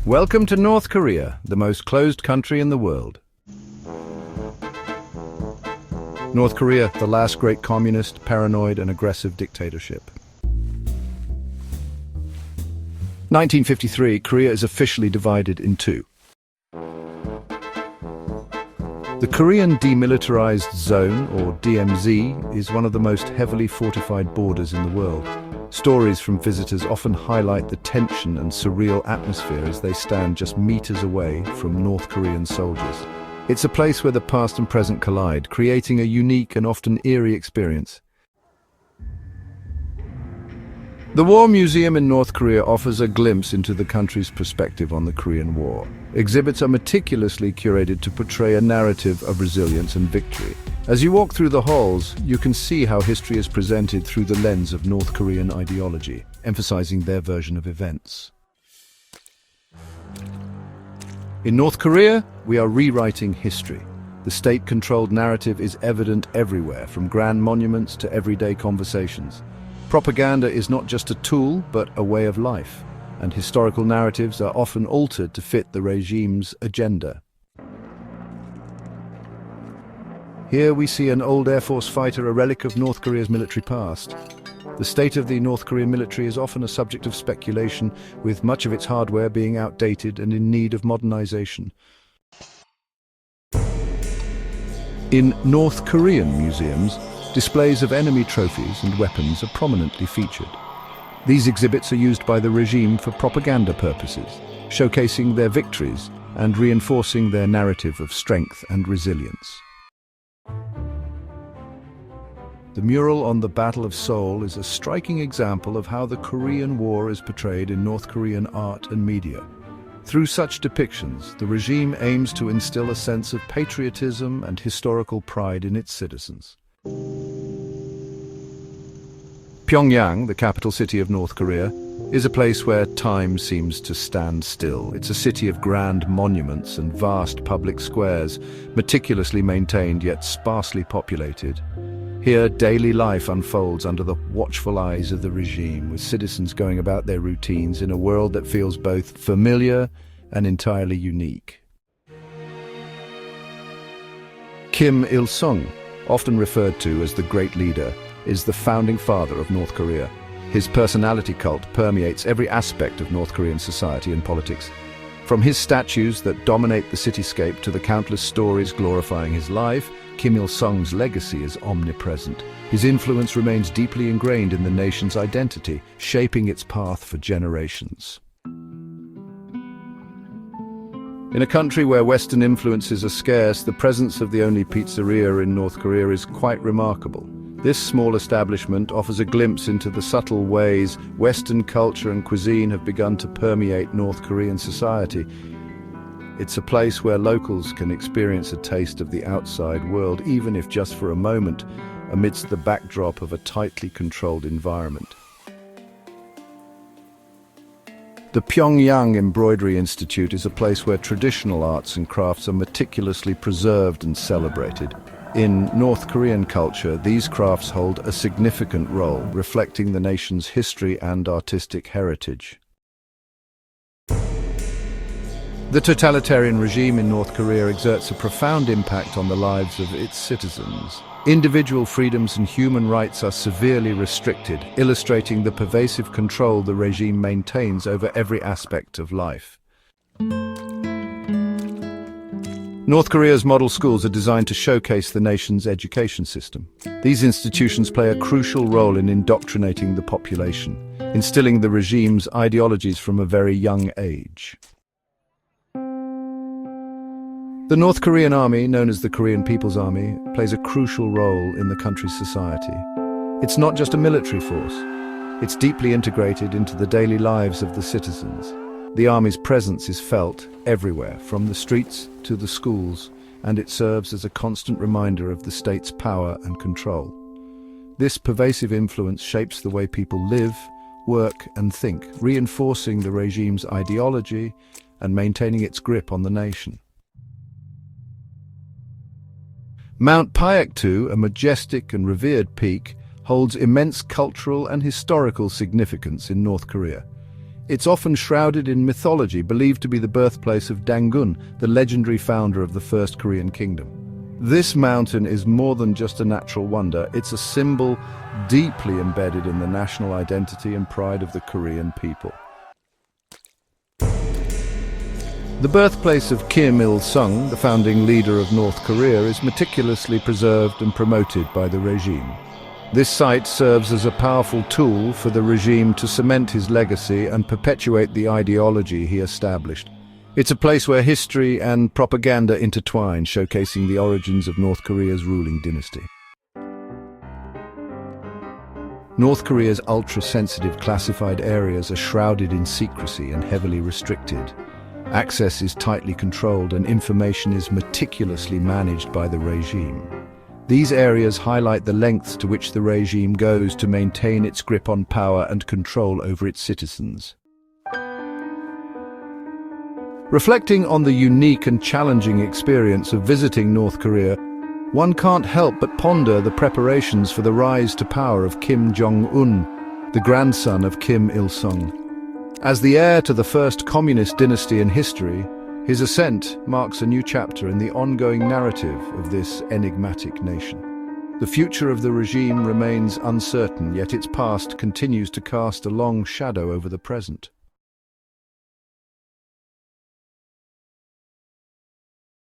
Welcome to North Korea, the most closed country in the world. North Korea, the last great communist, paranoid and aggressive dictatorship. 1953, Korea is officially divided in two. The Korean Demilitarized Zone, or DMZ, is one of the most heavily fortified borders in the world. Stories from visitors often highlight the tension and surreal atmosphere as they stand just meters away from North Korean soldiers. It's a place where the past and present collide, creating a unique and often eerie experience. The War Museum in North Korea offers a glimpse into the country's perspective on the Korean War. Exhibits are meticulously curated to portray a narrative of resilience and victory. As you walk through the halls, you can see how history is presented through the lens of North Korean ideology, emphasizing their version of events. In North Korea, we are rewriting history. The state-controlled narrative is evident everywhere, from grand monuments to everyday conversations. Propaganda is not just a tool, but a way of life, and historical narratives are often altered to fit the regime's agenda. Here we see an old Air Force fighter, a relic of North Korea's military past. The state of the North Korean military is often a subject of speculation, with much of its hardware being outdated and in need of modernization. In North Korean museums, displays of enemy trophies and weapons are prominently featured. These exhibits are used by the regime for propaganda purposes, showcasing their victories and reinforcing their narrative of strength and resilience. The mural on the Battle of Seoul is a striking example of how the Korean War is portrayed in North Korean art and media. Through such depictions, the regime aims to instill a sense of patriotism and historical pride in its citizens. Pyongyang, the capital city of North Korea, is a place where time seems to stand still. It's a city of grand monuments and vast public squares, meticulously maintained yet sparsely populated. Here, daily life unfolds under the watchful eyes of the regime, with citizens going about their routines in a world that feels both familiar and entirely unique. Kim Il-sung, often referred to as the Great Leader, is the founding father of North Korea. His personality cult permeates every aspect of North Korean society and politics. From his statues that dominate the cityscape to the countless stories glorifying his life, Kim Il-sung's legacy is omnipresent. His influence remains deeply ingrained in the nation's identity, shaping its path for generations. In a country where Western influences are scarce, the presence of the only pizzeria in North Korea is quite remarkable. This small establishment offers a glimpse into the subtle ways Western culture and cuisine have begun to permeate North Korean society. It's a place where locals can experience a taste of the outside world, even if just for a moment, amidst the backdrop of a tightly controlled environment. The Pyongyang Embroidery Institute is a place where traditional arts and crafts are meticulously preserved and celebrated. In North Korean culture, these crafts hold a significant role, reflecting the nation's history and artistic heritage. The totalitarian regime in North Korea exerts a profound impact on the lives of its citizens. Individual freedoms and human rights are severely restricted, illustrating the pervasive control the regime maintains over every aspect of life. North Korea's model schools are designed to showcase the nation's education system. These institutions play a crucial role in indoctrinating the population, instilling the regime's ideologies from a very young age. The North Korean Army, known as the Korean People's Army, plays a crucial role in the country's society. It's not just a military force. It's deeply integrated into the daily lives of the citizens. The Army's presence is felt everywhere, from the streets to the schools, and it serves as a constant reminder of the state's power and control. This pervasive influence shapes the way people live, work, and think, reinforcing the regime's ideology and maintaining its grip on the nation. Mount Paektu, a majestic and revered peak, holds immense cultural and historical significance in North Korea. It's often shrouded in mythology, believed to be the birthplace of Dangun, the legendary founder of the First Korean Kingdom. This mountain is more than just a natural wonder, it's a symbol deeply embedded in the national identity and pride of the Korean people. The birthplace of Kim Il-sung, the founding leader of North Korea, is meticulously preserved and promoted by the regime. This site serves as a powerful tool for the regime to cement his legacy and perpetuate the ideology he established. It's a place where history and propaganda intertwine, showcasing the origins of North Korea's ruling dynasty. North Korea's ultra-sensitive classified areas are shrouded in secrecy and heavily restricted. Access is tightly controlled and information is meticulously managed by the regime. These areas highlight the lengths to which the regime goes to maintain its grip on power and control over its citizens. Reflecting on the unique and challenging experience of visiting North Korea, one can't help but ponder the preparations for the rise to power of Kim Jong-Un, the grandson of Kim Il-sung. As the heir to the first communist dynasty in history, his ascent marks a new chapter in the ongoing narrative of this enigmatic nation. The future of the regime remains uncertain, yet its past continues to cast a long shadow over the present.